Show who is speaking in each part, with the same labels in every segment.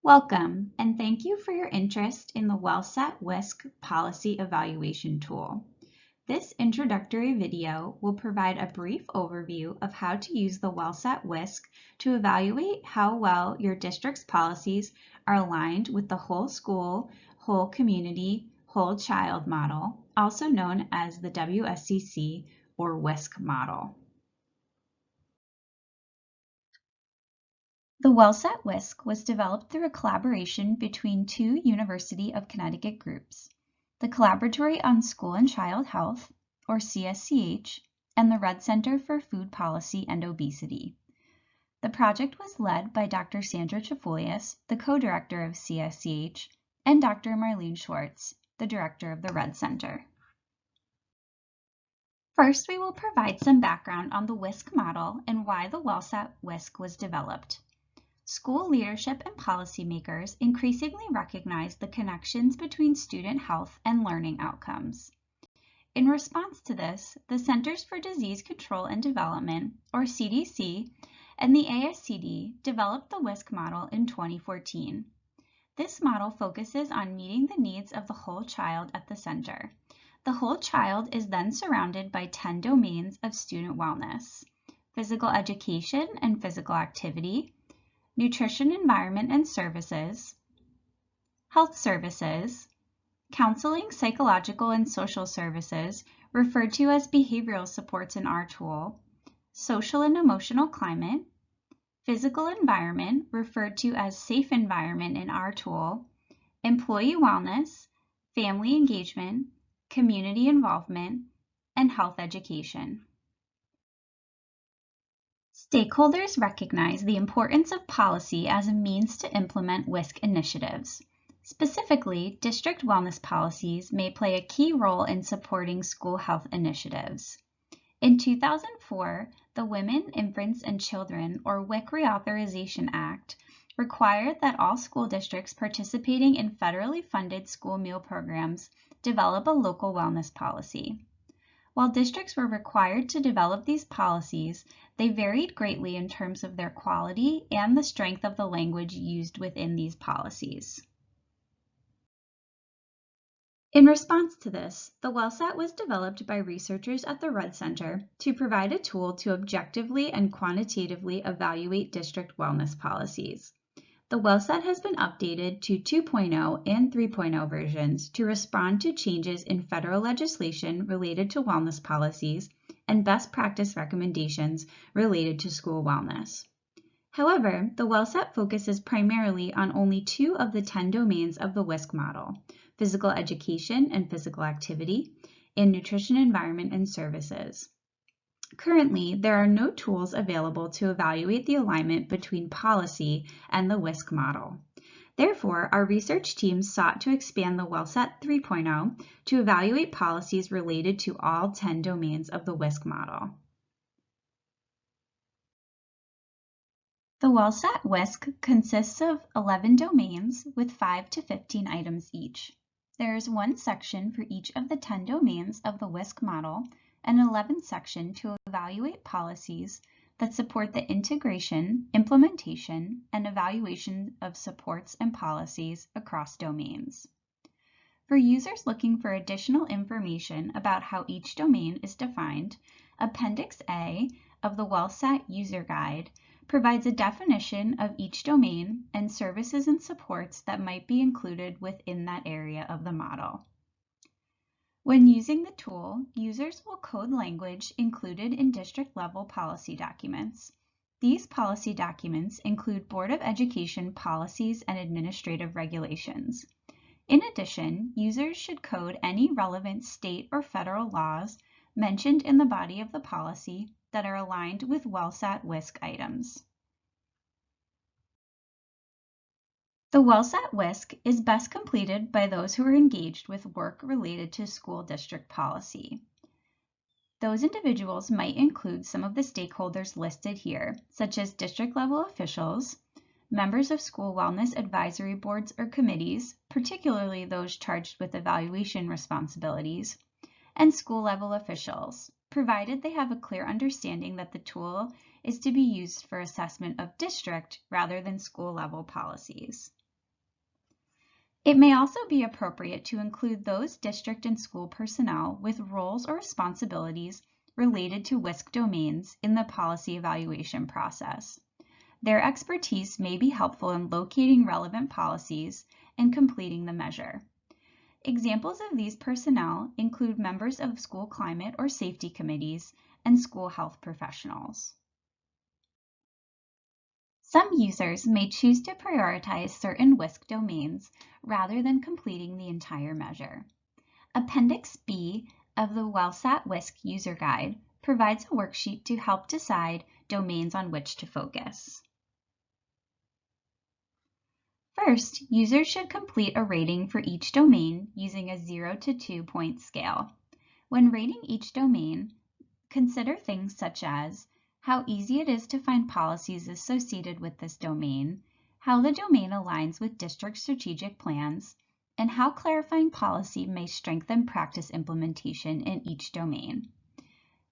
Speaker 1: Welcome, and thank you for your interest in the WellSAT WSCC Policy Evaluation Tool. This introductory video will provide a brief overview of how to use the WellSAT WSCC to evaluate how well your district's policies are aligned with the whole school, whole community, whole child model, also known as the WSCC or WSCC model. The WellSAT WSCC was developed through a collaboration between two University of Connecticut groups, the Collaboratory on School and Child Health, or CSCH, and the Red Center for Food Policy and Obesity. The project was led by Dr. Sandra Chafoulias, the co-director of CSCH, and Dr. Marlene Schwartz, the director of the Red Center. First, we will provide some background on the WSCC model and why the WellSAT WSCC was developed. School leadership and policymakers increasingly recognize the connections between student health and learning outcomes. In response to this, the Centers for Disease Control and Development, or CDC, and the ASCD developed the WSCC model in 2014. This model focuses on meeting the needs of the whole child at the center. The whole child is then surrounded by 10 domains of student wellness: physical education and physical activity, nutrition, environment, and services, health services, counseling, psychological, and social services, referred to as behavioral supports in our tool, social and emotional climate, physical environment, referred to as safe environment in our tool, employee wellness, family engagement, community involvement, and health education. Stakeholders recognize the importance of policy as a means to implement WSCC initiatives. Specifically, district wellness policies may play a key role in supporting school health initiatives. In 2004, the Women, Infants, and Children, or WIC Reauthorization Act, required that all school districts participating in federally funded school meal programs develop a local wellness policy. While districts were required to develop these policies, they varied greatly in terms of their quality and the strength of the language used within these policies. In response to this, the WellSAT was developed by researchers at the Red Center to provide a tool to objectively and quantitatively evaluate district wellness policies. The WellSAT has been updated to 2.0 and 3.0 versions to respond to changes in federal legislation related to wellness policies and best practice recommendations related to school wellness. However, the WellSAT focuses primarily on only 2 of the 10 domains of the WSCC model: physical education and physical activity, and nutrition, environment, and services. Currently, there are no tools available to evaluate the alignment between policy and the WSCC model. Therefore, our research team sought to expand the WellSAT 3.0 to evaluate policies related to all 10 domains of the WSCC model. The WellSAT WSCC consists of 11 domains with 5 to 15 items each. There is one section for each of the 10 domains of the WSCC model, and an 11th section to evaluate policies that support the integration, implementation, and evaluation of supports and policies across domains. For users looking for additional information about how each domain is defined, Appendix A of the WellSAT User Guide provides a definition of each domain and services and supports that might be included within that area of the model. When using the tool, users will code language included in district-level policy documents. These policy documents include Board of Education policies and administrative regulations. In addition, users should code any relevant state or federal laws mentioned in the body of the policy that are aligned with WellSAT WSCC items. The WellSAT WSCC is best completed by those who are engaged with work related to school district policy. Those individuals might include some of the stakeholders listed here, such as district-level officials, members of school wellness advisory boards or committees, particularly those charged with evaluation responsibilities, and school-level officials, provided they have a clear understanding that the tool is to be used for assessment of district rather than school-level policies. It may also be appropriate to include those district and school personnel with roles or responsibilities related to WSC domains in the policy evaluation process. Their expertise may be helpful in locating relevant policies and completing the measure. Examples of these personnel include members of school climate or safety committees and school health professionals. Some users may choose to prioritize certain WSC domains rather than completing the entire measure. Appendix B of the WellSAT WSCC User Guide provides a worksheet to help decide domains on which to focus. First, users should complete a rating for each domain using a 0 to 2 point scale. When rating each domain, consider things such as how easy it is to find policies associated with this domain, how the domain aligns with district strategic plans, and how clarifying policy may strengthen practice implementation in each domain.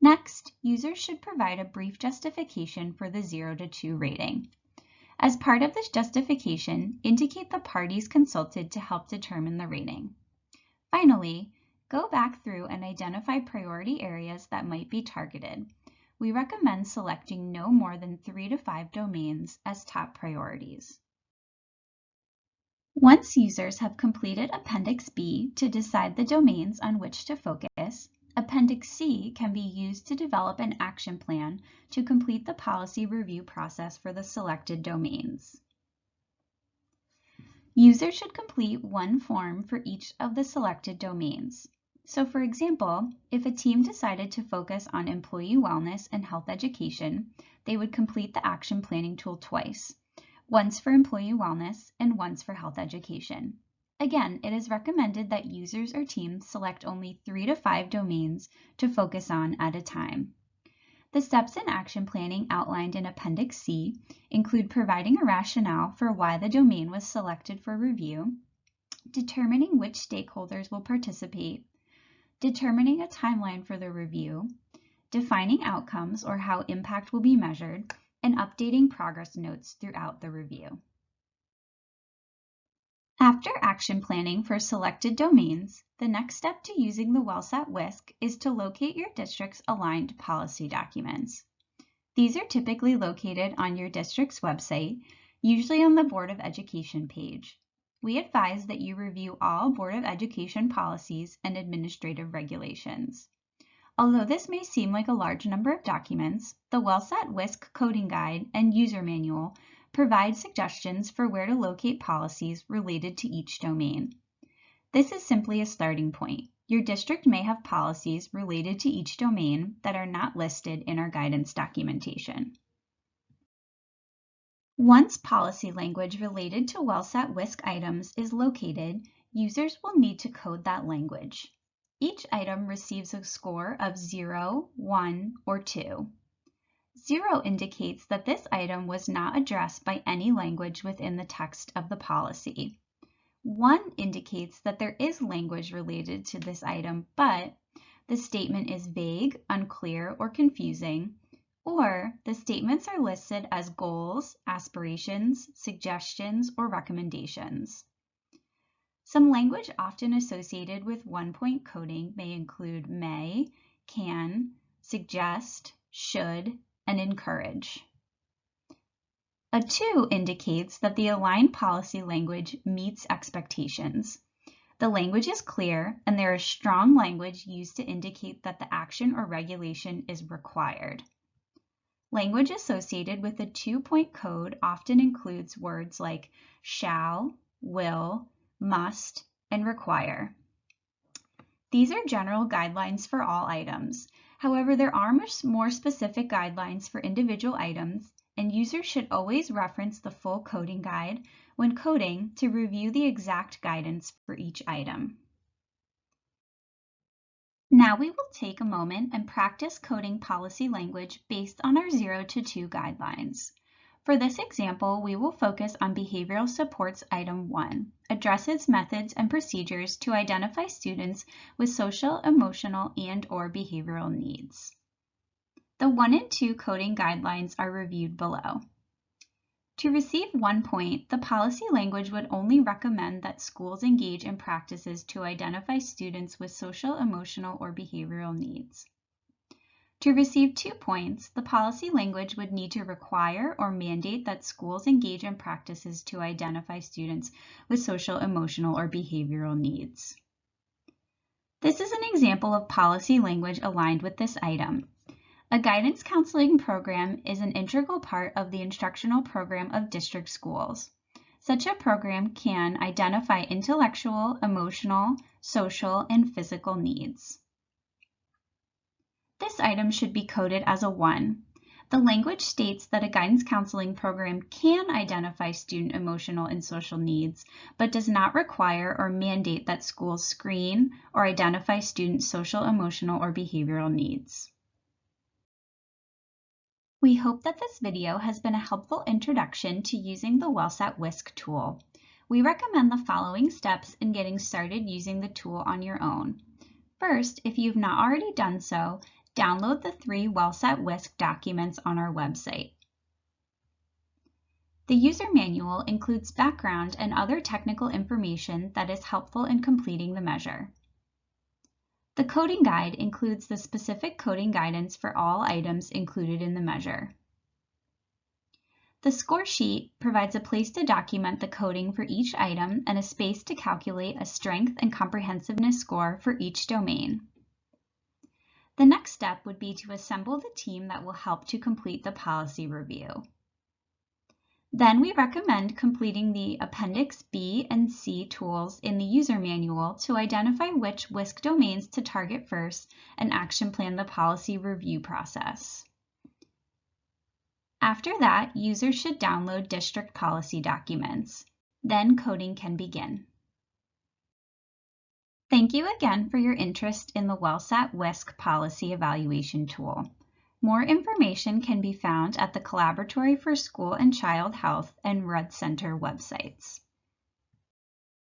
Speaker 1: Next, users should provide a brief justification for the 0 to 2 rating. As part of this justification, indicate the parties consulted to help determine the rating. Finally, go back through and identify priority areas that might be targeted. We recommend selecting no more than 3 to 5 domains as top priorities. Once users have completed Appendix B to decide the domains on which to focus, Appendix C can be used to develop an action plan to complete the policy review process for the selected domains. Users should complete one form for each of the selected domains. So for example, if a team decided to focus on employee wellness and health education, they would complete the action planning tool twice, once for employee wellness and once for health education. Again, it is recommended that users or teams select only 3 to 5 domains to focus on at a time. The steps in action planning outlined in Appendix C include providing a rationale for why the domain was selected for review, determining which stakeholders will participate, determining a timeline for the review, defining outcomes or how impact will be measured, and updating progress notes throughout the review. After action planning for selected domains, the next step to using the WellSAT WSCC is to locate your district's aligned policy documents. These are typically located on your district's website, usually on the Board of Education page. We advise that you review all Board of Education policies and administrative regulations. Although this may seem like a large number of documents, the WellSAT WSCC Coding Guide and User Manual provide suggestions for where to locate policies related to each domain. This is simply a starting point. Your district may have policies related to each domain that are not listed in our guidance documentation. Once policy language related to WellSAT WSCC items is located, users will need to code that language. Each item receives a score of 0, 1, or 2. 0 indicates that this item was not addressed by any language within the text of the policy. 1 indicates that there is language related to this item, but the statement is vague, unclear, or confusing, or the statements are listed as goals, aspirations, suggestions, or recommendations. Some language often associated with one-point coding may include may, can, suggest, should, and encourage. A 2 indicates that the aligned policy language meets expectations. The language is clear, and there is strong language used to indicate that the action or regulation is required. Language associated with a 2-point code often includes words like shall, will, must, and require. These are general guidelines for all items. However, there are more specific guidelines for individual items, and users should always reference the full coding guide when coding to review the exact guidance for each item. Now we will take a moment and practice coding policy language based on our 0 to 2 guidelines. For this example, we will focus on Behavioral Supports Item 1, addresses methods and procedures to identify students with social, emotional, and/or behavioral needs. The 1 and 2 coding guidelines are reviewed below. To receive 1 point, the policy language would only recommend that schools engage in practices to identify students with social, emotional, or behavioral needs. To receive 2 points, the policy language would need to require or mandate that schools engage in practices to identify students with social, emotional, or behavioral needs. This is an example of policy language aligned with this item. A guidance counseling program is an integral part of the instructional program of district schools. Such a program can identify intellectual, emotional, social, and physical needs. This item should be coded as a 1. The language states that a guidance counseling program can identify student emotional and social needs, but does not require or mandate that schools screen or identify student social, emotional, or behavioral needs. We hope that this video has been a helpful introduction to using the WellSAT WSCC tool. We recommend the following steps in getting started using the tool on your own. First, if you've not already done so, download the 3 WellSAT WSCC documents on our website. The user manual includes background and other technical information that is helpful in completing the measure. The coding guide includes the specific coding guidance for all items included in the measure. The score sheet provides a place to document the coding for each item and a space to calculate a strength and comprehensiveness score for each domain. The next step would be to assemble the team that will help to complete the policy review. Then we recommend completing the Appendix B and C tools in the user manual to identify which WSCC domains to target first and action plan the policy review process. After that, users should download district policy documents. Then coding can begin. Thank you again for your interest in the WellSAT WSCC policy evaluation tool. More information can be found at the Collaboratory for School and Child Health and Red Center websites.